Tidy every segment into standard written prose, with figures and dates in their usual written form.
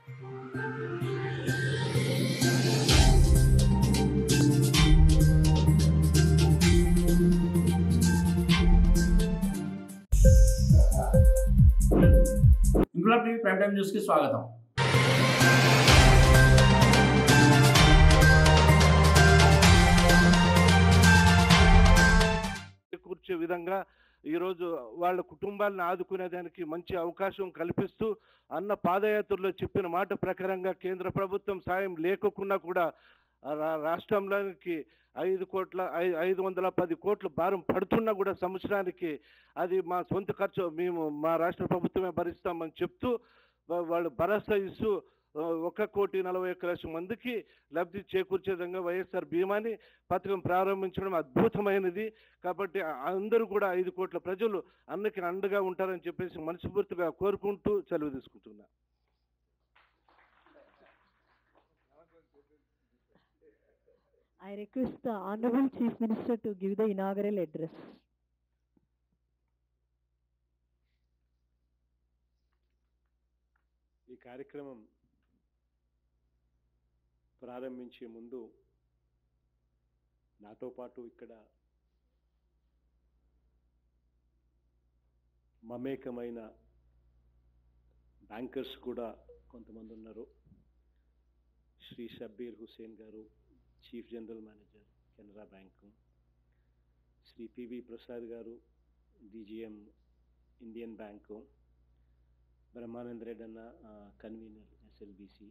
Inquilab TV prime time news కి స్వాగతం. కూర్చే విధంగా ఈరోజు వాళ్ళ కుటుంబాలను ఆదుకునేదానికి మంచి అవకాశం కల్పిస్తూ అన్న పాదయాత్రలో చెప్పిన మాట ప్రకారంగా కేంద్ర ప్రభుత్వం సాయం లేకుండా కూడా రాష్ట్రంలోకి 510 కోట్ల భారం పడుతున్నా కూడా సంవత్సరానికి అది మా సొంత ఖర్చు మేము మా రాష్ట్ర ప్రభుత్వమే భరిస్తామని చెప్తూ వాళ్ళు భరోసా ఇస్తూ 1,40,01,00,000 మందికి లబ్ధి చేకూర్చే విధంగా వైఎస్ఆర్ బీమాని పథకం ప్రారంభించడం అద్భుతమైనది. కాబట్టి అందరూ కూడా 5 కోట్ల ప్రజలు అన్నకి అండగా ఉంటారని చెప్పేసి మనస్ఫూర్తిగా కోరుకుంటూ సెలవు తీసుకుంటున్నా. I request the Honorable Chief Minister to give the inaugural address. ఈ కార్యక్రమం ప్రారంభించే ముందు నాతో పాటు ఇక్కడ మమేకమైన బ్యాంకర్స్ కూడా కొంతమంది ఉన్నారు. శ్రీ షబ్బీర్ హుసేన్ గారు, chief general manager Canara bank, Shri PV Prasad గారు, DGM Indian bank, Brahmananda Reddy అన్న కన్వీనర్ ఎస్ఎల్బిసి,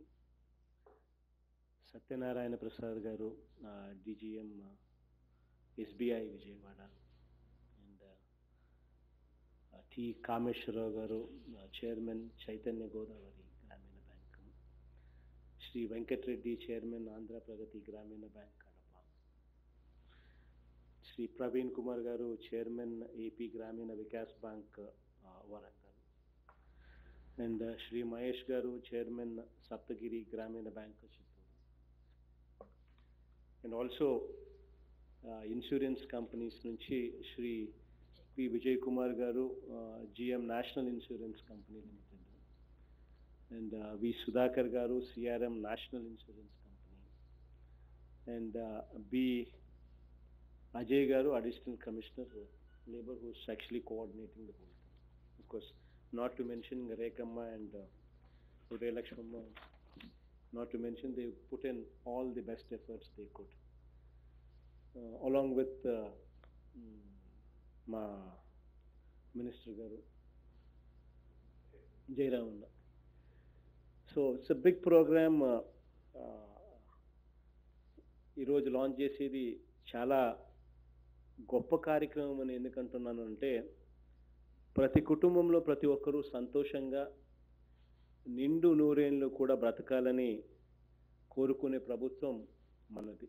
సత్యనారాయణ ప్రసాద్ గారు DGM SBI Vijayawada, and T Kameswararao గారు chairman Chaitanya Godavari Grameena bank, Shri Venkatareddy chairman Andhra Pragathi Grameena bank Kadapa, Shri Praveen Kumar గారు chairman AP Grameena Vikas bank Warangal, and Shri Mahesh గారు chairman Saptagiri Grameena bank Chittoor, and also insurance companies నుంచి శ్రీ పి విజయ్ కుమార్ గారు GM national insurance company limited, and V Sudhakar గారు CRM national insurance company, and B Ajay గారు additional commissioner labour who's actually coordinating the whole thing. Of course not to mention Rekhamma and Uday Lakshmamma, not to mention they put in all the best efforts they could, along with ma Minister Garu Jairamanda. So it's a big program. ఈ రోజు launch చేసేది చాలా గొప్ప కార్యక్రమం అని ఎందుకంటున్నాను అంటే, ప్రతి కుటుంబంలో ప్రతి ఒక్కరూ సంతోషంగా నిండు నూరేళ్ళు కూడా బ్రతకాలని కోరుకునే ప్రభుత్వం మనది.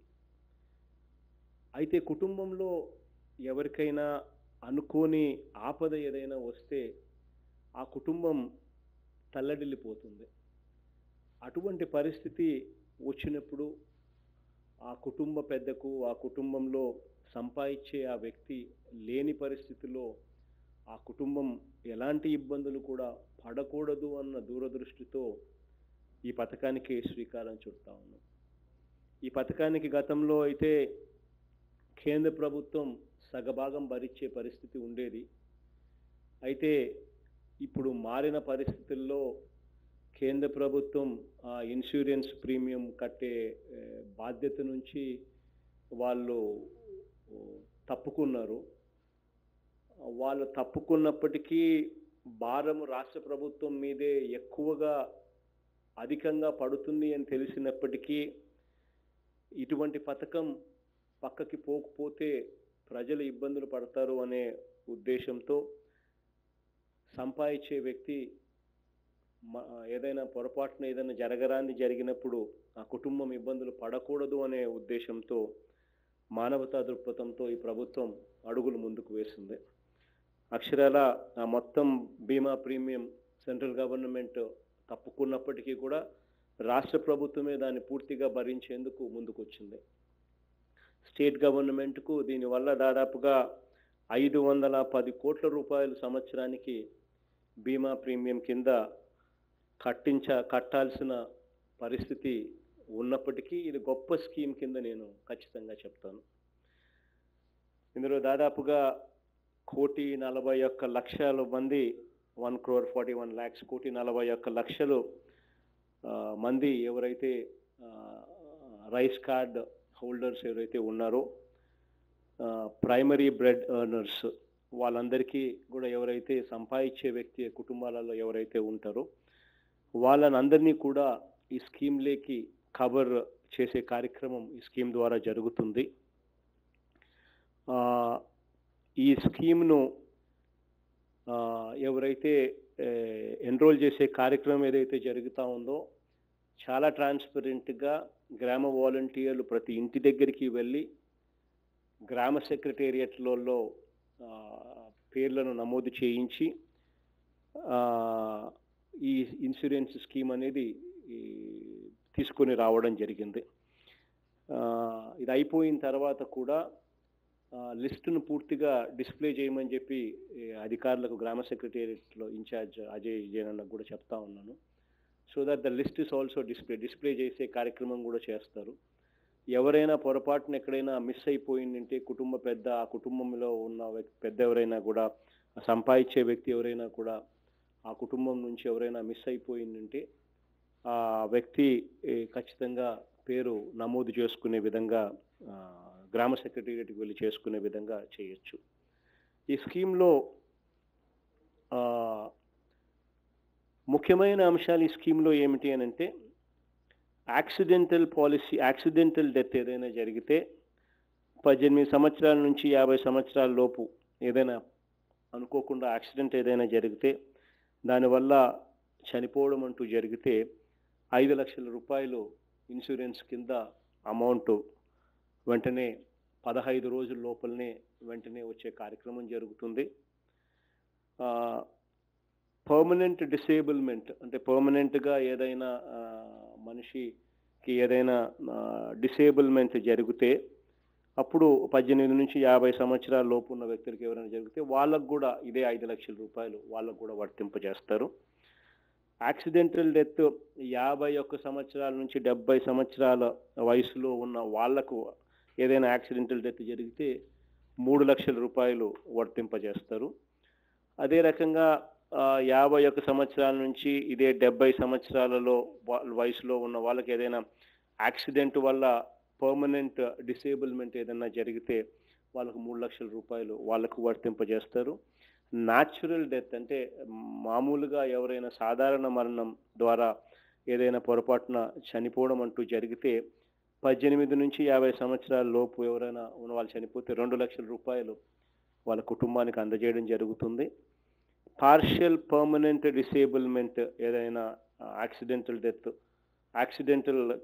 అయితే కుటుంబంలో ఎవరికైనా అనుకోని ఆపద ఏదైనా వస్తే ఆ కుటుంబం తల్లడిల్లిపోతుంది. అటువంటి పరిస్థితి వచ్చినప్పుడు ఆ కుటుంబ పెద్దకు, ఆ కుటుంబంలో సంపాదించే ఆ వ్యక్తి లేని పరిస్థితిలో ఆ కుటుంబం ఎలాంటి ఇబ్బందులు కూడా పడకూడదు అన్న దూరదృష్టితో ఈ పథకానికి శ్రీకారం చుడతా ఉన్నాం. ఈ పథకానికి గతంలో అయితే కేంద్ర ప్రభుత్వం సగభాగం భరించే పరిస్థితి ఉండేది. అయితే ఇప్పుడు మారిన పరిస్థితుల్లో కేంద్ర ప్రభుత్వం ఆ ఇన్సూరెన్స్ ప్రీమియం కట్టే బాధ్యత నుంచి వాళ్ళు తప్పుకున్నారు. వాళ్ళు తప్పుకున్నప్పటికీ భారం రాష్ట్ర ప్రభుత్వం మీదే ఎక్కువగా అధికంగా పడుతుంది అని తెలిసినప్పటికీ ఇటువంటి పథకం పక్కకి పోకపోతే ప్రజలు ఇబ్బందులు పడతారు అనే ఉద్దేశంతో సంపాదించే వ్యక్తి ఏదైనా పొరపాటున ఏదైనా జరిగినప్పుడు ఆ కుటుంబం ఇబ్బందులు పడకూడదు అనే ఉద్దేశంతో మానవతా దృక్పథంతో ఈ ప్రభుత్వం అడుగులు ముందుకు వేసింది. అక్షరాల ఆ మొత్తం బీమా ప్రీమియం సెంట్రల్ గవర్నమెంట్ తప్పుకున్నప్పటికీ కూడా రాష్ట్ర ప్రభుత్వమే దాన్ని పూర్తిగా భరించేందుకు ముందుకొచ్చింది. స్టేట్ గవర్నమెంట్కు దీనివల్ల దాదాపుగా 510 కోట్ల రూపాయలు సంవత్సరానికి బీమా ప్రీమియం కింద కట్టాల్సిన పరిస్థితి ఉన్నప్పటికీ ఇది గొప్ప స్కీమ్ కింద నేను ఖచ్చితంగా చెప్తాను. ఇందులో దాదాపుగా 1,41,00,000 మంది 1,41,00,000 1,41,00,000 మంది ఎవరైతే రైస్ కార్డ్ హోల్డర్స్ ఎవరైతే ఉన్నారో ప్రైమరీ బ్రెడ్ ఎర్నర్స్ వాళ్ళందరికీ కూడా ఎవరైతే సంపాదించే వ్యక్తి కుటుంబాలలో ఎవరైతే ఉంటారో వాళ్ళనందరినీ కూడా ఈ స్కీమ్లోకి కవర్ చేసే కార్యక్రమం ఈ స్కీమ్ ద్వారా జరుగుతుంది. ఈ స్కీమ్ను ఎవరైతే ఎన్రోల్ చేసే కార్యక్రమం ఏదైతే జరుగుతూ ఉందో చాలా ట్రాన్స్పరెంట్గా గ్రామ వాలంటీర్లు ప్రతి ఇంటి దగ్గరికి వెళ్ళి గ్రామ సెక్రటేరియట్లలో పేర్లను నమోదు చేయించి ఈ ఇన్సూరెన్స్ స్కీమ్ అనేది తీసుకొని రావడం జరిగింది. ఇది అయిపోయిన తర్వాత కూడా లిస్టును పూర్తిగా డిస్ప్లే చేయమని చెప్పి అధికారులకు గ్రామ సెక్రటేరియట్లో ఇన్ఛార్జ్ అజయ్ జయనన్నకు కూడా చెప్తా ఉన్నాను. So that the list is also display చేసే కార్యక్రమం కూడా చేస్తారు. ఎవరైనా పొరపాటున ఎక్కడైనా మిస్ అయిపోయిందంటే ఆ కుటుంబంలో ఉన్న పెద్ద ఎవరైనా కూడా సంపాదించే వ్యక్తి ఎవరైనా కూడా ఆ కుటుంబం నుంచి ఎవరైనా మిస్ అయిపోయిందంటే ఆ వ్యక్తి ఖచ్చితంగా పేరు నమోదు చేసుకునే విధంగా గ్రామ సెక్రటేరియట్కి వెళ్ళి చేసుకునే విధంగా చేయొచ్చు. ఈ స్కీమ్లో ముఖ్యమైన అంశాలు ఈ స్కీమ్లో ఏమిటి అని అంటే యాక్సిడెంటల్ డెత్ ఏదైనా జరిగితే 18 సంవత్సరాల నుంచి 50 సంవత్సరాల లోపు ఏదైనా అనుకోకుండా యాక్సిడెంట్ ఏదైనా జరిగితే దానివల్ల చనిపోవడం అంటూ జరిగితే 5 లక్షల రూపాయలు ఇన్సూరెన్స్ కింద అమౌంట్ వెంటనే 15 రోజుల లోపలనే వెంటనే వచ్చే కార్యక్రమం జరుగుతుంది. పర్మనెంట్ డిసేబుల్మెంట్ అంటే పర్మనెంట్గా ఏదైనా మనిషికి ఏదైనా డిసేబుల్మెంట్ జరిగితే అప్పుడు 18 నుంచి 50 సంవత్సరాల లోపు ఉన్న వ్యక్తులకి ఎవరైనా జరిగితే వాళ్ళకు కూడా ఇదే 5 లక్షల రూపాయలు వాళ్ళకు కూడా వర్తింపజేస్తారు. యాక్సిడెంటల్ డెత్ 51 సంవత్సరాల నుంచి 70 సంవత్సరాల వయసులో ఉన్న వాళ్లకు ఏదైనా యాక్సిడెంటల్ డెత్ జరిగితే 3 లక్షల రూపాయలు వర్తింపజేస్తారు. అదే రకంగా 51 సంవత్సరాల నుంచి ఇదే 70 సంవత్సరాలలో వయసులో ఉన్న వాళ్ళకి ఏదైనా యాక్సిడెంట్ వల్ల పర్మనెంట్ డిసేబుల్మెంట్ ఏదైనా జరిగితే వాళ్ళకు 3 లక్షల రూపాయలు వాళ్ళకు వర్తింపజేస్తారు. న్యాచురల్ డెత్ అంటే మామూలుగా ఎవరైనా సాధారణ మరణం ద్వారా ఏదైనా పొరపాటున చనిపోవడం అంటూ జరిగితే 18 నుంచి 50 సంవత్సరాల లోపు ఎవరైనా ఉన్న వాళ్ళు చనిపోతే 2 లక్షల రూపాయలు వాళ్ళ కుటుంబానికి అందజేయడం జరుగుతుంది. పార్షియల్ పర్మనెంట్ డిసేబుల్మెంట్ ఏదైనా యాక్సిడెంటల్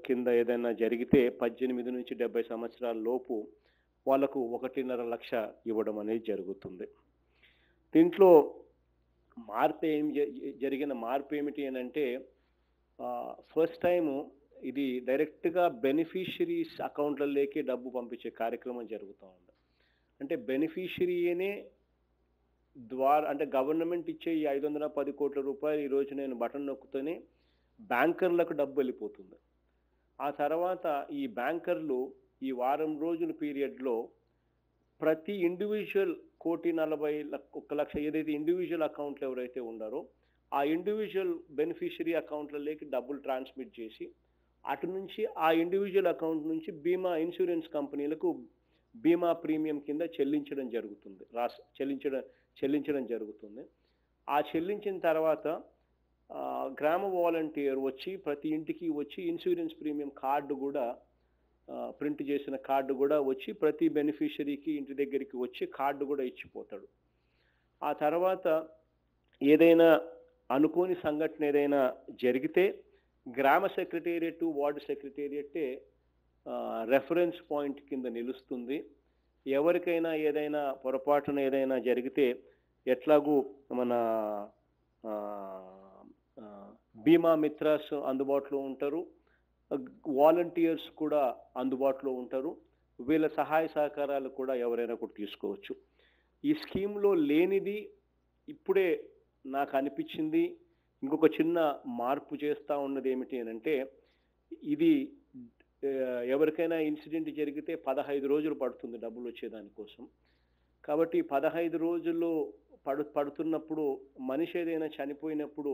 కింద ఏదైనా జరిగితే 18 నుంచి 70 సంవత్సరాల లోపు వాళ్ళకు 1.5 లక్ష ఇవ్వడం అనేది జరుగుతుంది. దీంట్లో జరిగిన మార్పు ఏమిటి అని అంటే ఫస్ట్ టైము ఇది డైరెక్ట్గా బెనిఫిషరీస్ అకౌంట్లలోకి డబ్బు పంపించే కార్యక్రమం జరుగుతూ ఉంది. అంటే బెనిఫిషరీనే ద్వారా అంటే గవర్నమెంట్ ఇచ్చే ఈ 510 కోట్ల రూపాయలు ఈరోజు నేను బటన్ నొక్కుతూనే బ్యాంకర్లకు డబ్బు వెళ్ళిపోతుంది. ఆ తర్వాత ఈ బ్యాంకర్లు ఈ వారం రోజుల పీరియడ్లో ప్రతి ఇండివిజువల్ 1,40,00,000 ఏదైతే ఇండివిజువల్ అకౌంట్లు ఎవరైతే ఉన్నారో ఆ ఇండివిజువల్ బెనిఫిషరీ అకౌంట్లలోకి డబ్బులు ట్రాన్స్మిట్ చేసి అటు నుంచి ఆ ఇండివిజువల్ అకౌంట్ నుంచి ఇన్సూరెన్స్ కంపెనీలకు బీమా ప్రీమియం కింద చెల్లించడం జరుగుతుంది. ఆ చెల్లించిన తర్వాత గ్రామ వాలంటీర్ వచ్చి ప్రతి ఇంటికి వచ్చి ఇన్సూరెన్స్ ప్రీమియం కార్డు కూడా ప్రింట్ చేసిన కార్డు కూడా వచ్చి ప్రతి బెనిఫిషరీకి ఇంటి దగ్గరికి వచ్చి కార్డు కూడా ఇచ్చిపోతాడు. ఆ తర్వాత ఏదైనా అనుకోని సంఘటన ఏదైనా జరిగితే గ్రామ సెక్రటేరియట్ వార్డు సెక్రటేరియట్టే రెఫరెన్స్ పాయింట్ కింద నిలుస్తుంది. ఎవరికైనా ఏదైనా పొరపాటున ఏదైనా జరిగితే ఎట్లాగూ మన బీమా మిత్రాస్ అందుబాటులో ఉంటారు, వాలంటీర్స్ కూడా అందుబాటులో ఉంటారు. వీళ్ళ సహాయ సహకారాలు కూడా ఎవరైనా కూడా తీసుకోవచ్చు. ఈ స్కీమ్లో లేనిది ఇప్పుడే నాకు అనిపించింది, ఇంకొక చిన్న మార్పు చేస్తూ ఉన్నది ఏమిటి అని అంటే, ఇది ఎవరికైనా ఇన్సిడెంట్ జరిగితే 15 రోజులు పడుతుంది డబ్బులు వచ్చేదానికోసం. కాబట్టి 15 రోజులు పడుతున్నప్పుడు మనిషి ఏదైనా చనిపోయినప్పుడు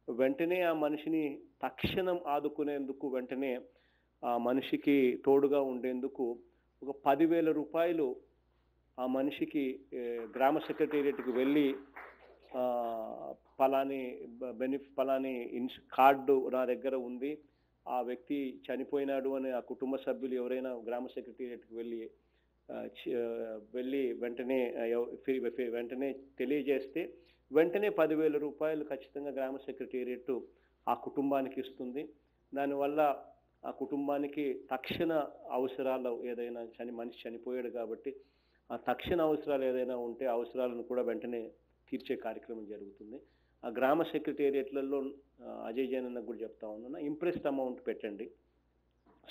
వెంటనే ఆ మనిషిని తక్షణం ఆదుకునేందుకు, వెంటనే ఆ మనిషికి తోడుగా ఉండేందుకు ఒక 10,000 రూపాయలు ఆ మనిషికి గ్రామ సెక్రటేరియట్కి వెళ్ళి పలాని కార్డు నా దగ్గర ఉంది, ఆ వ్యక్తి చనిపోయినాడు అని ఆ కుటుంబ సభ్యులు ఎవరైనా గ్రామ సెక్రటేరియట్కి వెళ్ళి వెంటనే తెలియజేస్తే వెంటనే 10,000 రూపాయలు ఖచ్చితంగా గ్రామ సెక్రటేరియట్ ఆ కుటుంబానికి ఇస్తుంది. దానివల్ల ఆ కుటుంబానికి తక్షణ అవసరాలు ఏదైనా మనిషి చనిపోయాడు కాబట్టి ఆ తక్షణ అవసరాలు ఏదైనా ఉంటే అవసరాలను కూడా వెంటనే తీర్చే కార్యక్రమం జరుగుతుంది. ఆ గ్రామ సెక్రటేరియట్లలో అజయ్ జైన్ అన్నకు కూడా చెప్తా ఉన్నాను, ఇంప్రెస్డ్ అమౌంట్ పెట్టండి.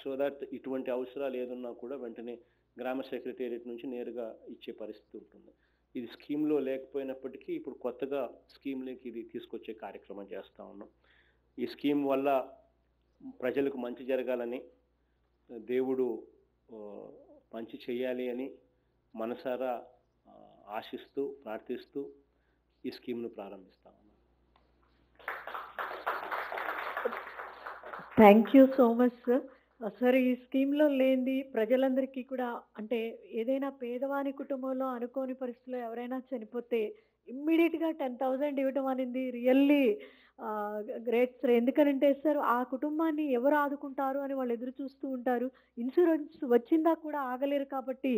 సో దట్ ఇటువంటి అవసరాలు ఏదన్నా కూడా వెంటనే గ్రామ సెక్రటేరియట్ నుంచి నేరుగా ఇచ్చే పరిస్థితి ఉంటుంది. ఇది స్కీమ్లో లేకపోయినప్పటికీ ఇప్పుడు కొత్తగా స్కీమ్లోకి ఇది తీసుకొచ్చే కార్యక్రమం చేస్తూ ఉన్నాం. ఈ స్కీమ్ వల్ల ప్రజలకు మంచి జరగాలని, దేవుడు మంచి చేయాలి అని మనసారా ఆశిస్తూ ప్రార్థిస్తూ ఈ స్కీమ్ను ప్రారంభిస్తా ఉన్నాం. Thank you so much sir. Sir, ఈ స్కీమ్లో లేనిది ప్రజలందరికీ కూడా, అంటే ఏదైనా పేదవాని కుటుంబంలో అనుకోని పరిస్థితుల్లో ఎవరైనా చనిపోతే ఇమ్మీడియట్గా 10,000 ఇవ్వడం అనేది రియల్లీ గ్రేట్ సార్. ఎందుకనంటే సార్, ఆ కుటుంబాన్ని ఎవరు ఆదుకుంటారు అని వాళ్ళు ఎదురు చూస్తూ ఉంటారు. ఇన్సూరెన్స్ వచ్చిందా కూడా ఆగలేరు. కాబట్టి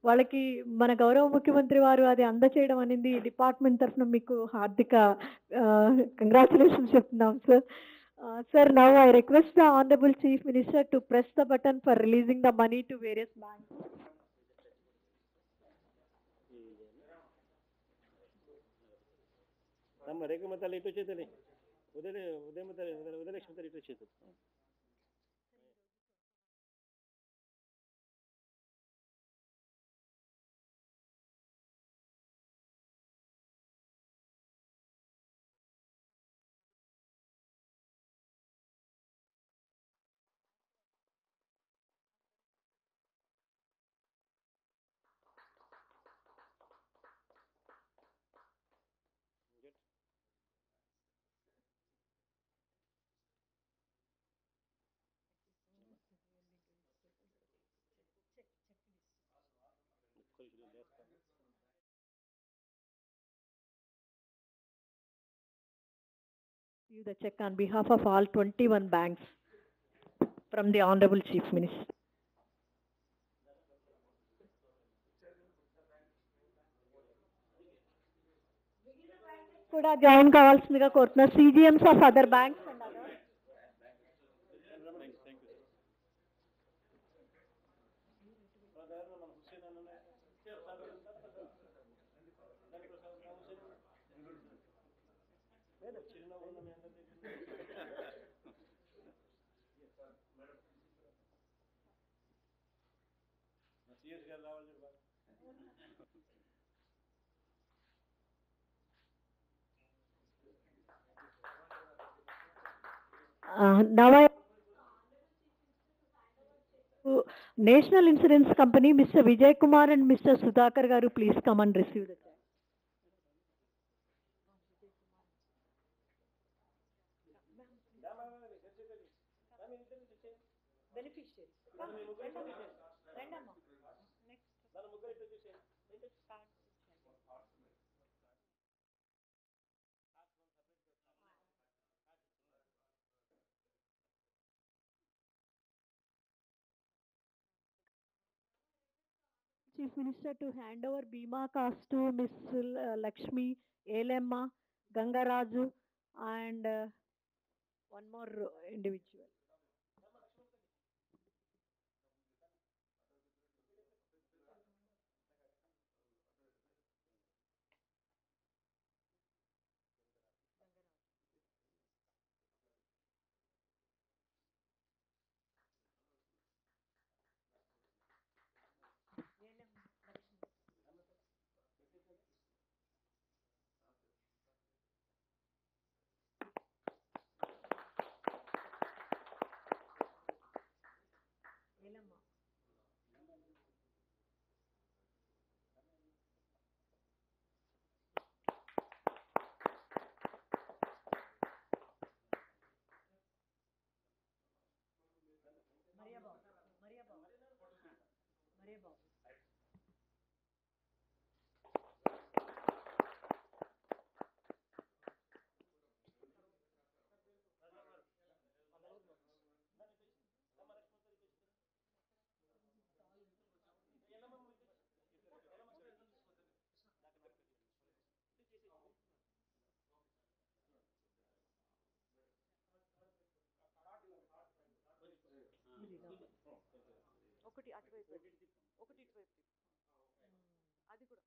వాళ్ళకి మన గౌరవ ముఖ్యమంత్రి వారు అది అందచేయడం అనేది డిపార్ట్మెంట్ తరఫున మీకు హార్దిక కంగ్రాచులేషన్స్ చెప్తున్నాం sir. Sir, now I request the Honorable Chief Minister to press the button for releasing the money to various banks. You the check on behalf of all 21 banks from the Honorable Chief Minister. కూడా join కావాల్సిందిగా కోరుతున్నా CGMs of other banks and others. Now I National Insurance Company, Mr. Vijay Kumar and Mr. Sudhakar garu, please come and receive the check. Chief Minister to hand over Bima Cost to Ms. Lakshmi, Elemma, Gangaraju, and one more individual. ఒకటి అటువైపు ఒకటి ఇటువైపు అది కూడా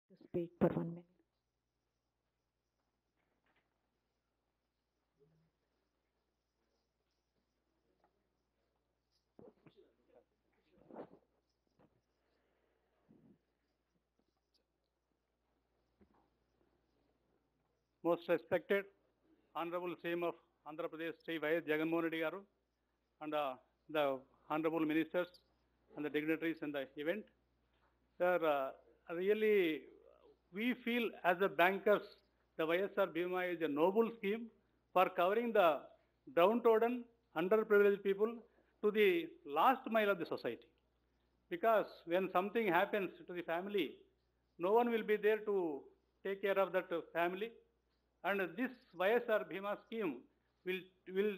to speak for 1 minute. Most respected Honorable CM of Andhra Pradesh, Sri Y.S. Jagannath Reddy Garu, and the Honorable Ministers and the dignitaries in the event. Sir, really, we feel as a bankers, the YSR Bima is a noble scheme for covering the downtrodden, underprivileged people to the last mile of the society. Because when something happens to the family, no one will be there to take care of that family. And this YSR Bima scheme will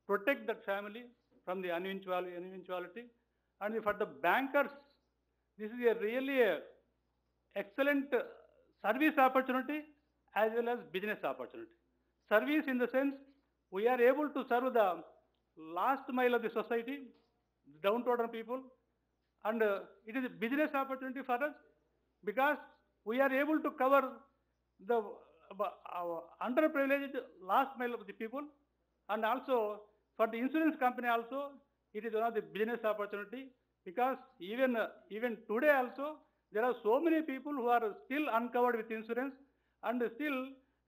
protect that family from the eventuality. And for the bankers, this is a really excellent service opportunity as well as business opportunity. Service in the sense, we are able to serve the last mile of the society, the downtrodden people, and it is a business opportunity for us because we are able to cover the underprivileged last mile of the people, and also for the insurance company also, it is one of the business opportunity because even today also, there are so many people who are still uncovered with insurance, and still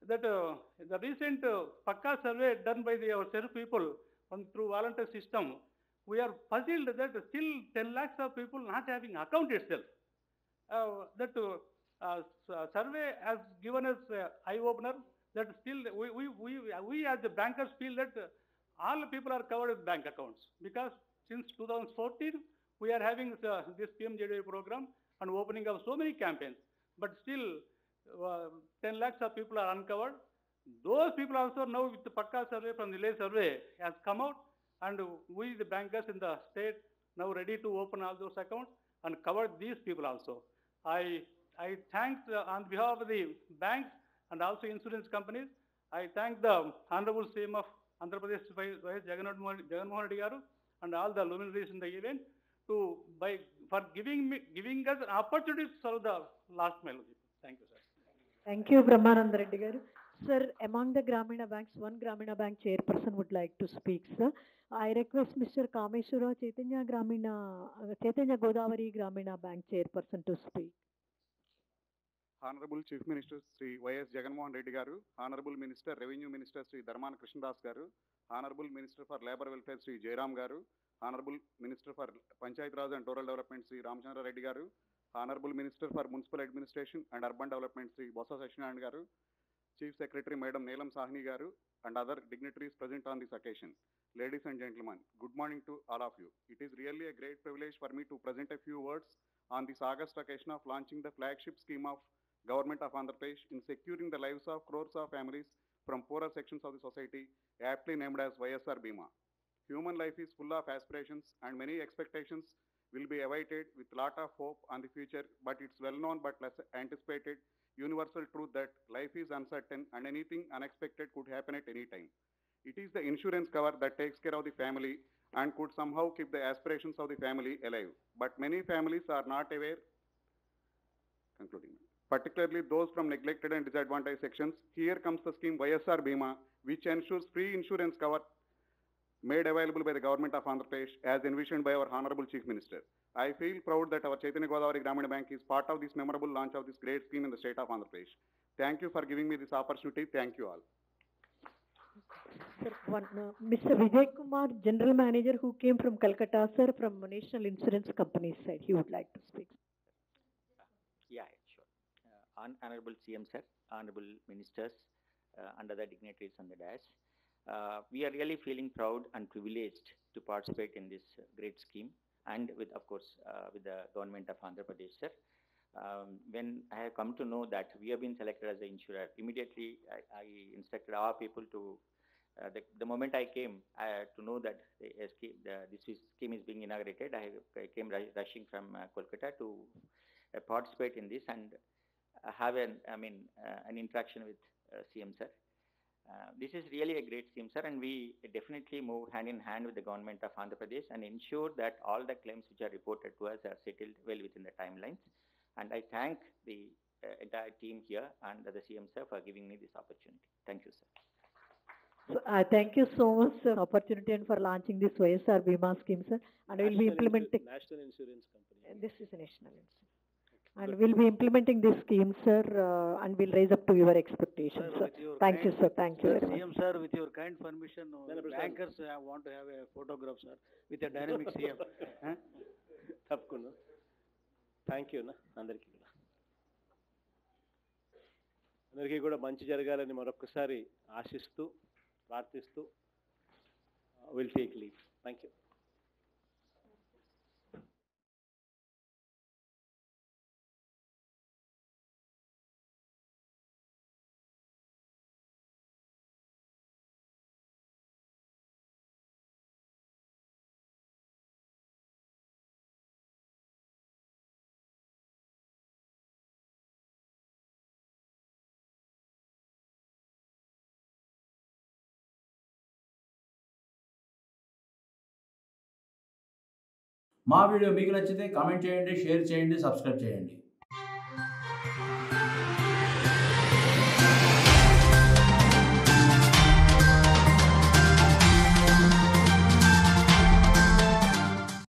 that the recent Pakka survey done by our self people through volunteer system, we are puzzled that still 10 lakhs of people not having account itself. That survey has given us eye-opener that still we as the bankers feel that all people are covered with bank accounts because since 2014 we are having this PMJDY program and opening of so many campaigns, but still 10 lakhs of people are uncovered. Those people also now with the Pakka survey from the village survey has come out, and we the bankers in the state now ready to open all those accounts and cover these people also. I thank on behalf of the banks and also insurance companies, I thank the Honorable CM of Andhra Pradesh, Y.S. Jagannath Reddy Garu, and all the luminaries in the event for giving us an opportunity to serve the last mile. Thank you, sir. Thank you, Brahmananda Reddy garu. Sir, among the Gramina banks, one Gramina bank chairperson would like to speak, sir. I request Mr. Kameshwara Chaitanya Godavari Gramina Bank chairperson to speak. Honorable Chief Minister Sri Y.S. Jagannath Reddy Garu, Honorable Minister Revenue Minister Sri Dharmana Krishnadas Garu, Honorable Minister for Labor Welfare Sri Jairam Garu, Honorable Minister for Panchayat Raj and Rural Development Sri Ramchandra Reddy Garu, Honorable Minister for Municipal Administration and Urban Development Sri Bossa Sachinarayan Garu, Chief Secretary Madam Neelam Sahni Garu, and other dignitaries present on this occasion. Ladies and gentlemen, good morning to all of you. It is really a great privilege for me to present a few words on this August occasion of launching the flagship scheme of Government of Andhra Pradesh in securing the lives of crores of families from poorer sections of the society, aptly named as YSR Bima. Human life is full of aspirations and many expectations will be awaited with lot of hope on the future, but it's well known but less anticipated universal truth that life is uncertain and anything unexpected could happen at any time. It is the insurance cover that takes care of the family and could somehow keep the aspirations of the family alive. But many families are not aware, concluding, particularly those from neglected and disadvantaged sections. Here comes the scheme YSR Bima, which ensures free insurance cover made available by the Government of Andhra Pradesh as envisioned by our Honorable Chief Minister. I feel proud that our Chaitanya Godavari Gramina Bank is part of this memorable launch of this great scheme in the state of Andhra Pradesh. Thank you for giving me this opportunity. Thank you all. Sir, Mr. Vijay Kumar, General Manager who came from Calcutta, sir, from National Insurance Company side, he would like to speak. Yeah, sure. Honorable CM sir, Honorable Ministers, and other dignitaries on the dais. We are really feeling proud and privileged to participate in this great scheme and with, of course, with the Government of Andhra Pradesh, sir. When I have come to know that we have been selected as the insurer, immediately I instructed our people to, the moment I came to know that this scheme is being inaugurated, I came rushing from Kolkata to participate in this and have an interaction with CM sir. This is really a great scheme, sir, and we definitely move hand in hand with the government of Andhra Pradesh and ensure that all the claims which are reported to us are settled well within the timelines. And I thank the entire team here and the CM sir for giving me this opportunity. Thank you, sir. So, thank you so much, sir, opportunity and for launching this YSR Bima scheme, sir. And we'll be implementing. National Insurance Company. This is a national insurance. And we'll be implementing this scheme, sir, and we'll raise up to your expectations, sir. Thank you, sir. Thank you very much. CM sir, with your kind permission, bankers want to have a photograph, sir, with a dynamic CM. తప్పకుండా thank you అన్న అందరికీ కూడా మంచి జరగాలని మరొకసారి ఆశిస్తూ ప్రార్థిస్తూ will take leave. Thank you. మా వీడియో మీకు నచ్చితే కామెంట్ చేయండి, షేర్ చేయండి, సబ్స్క్రైబ్ చేయండి.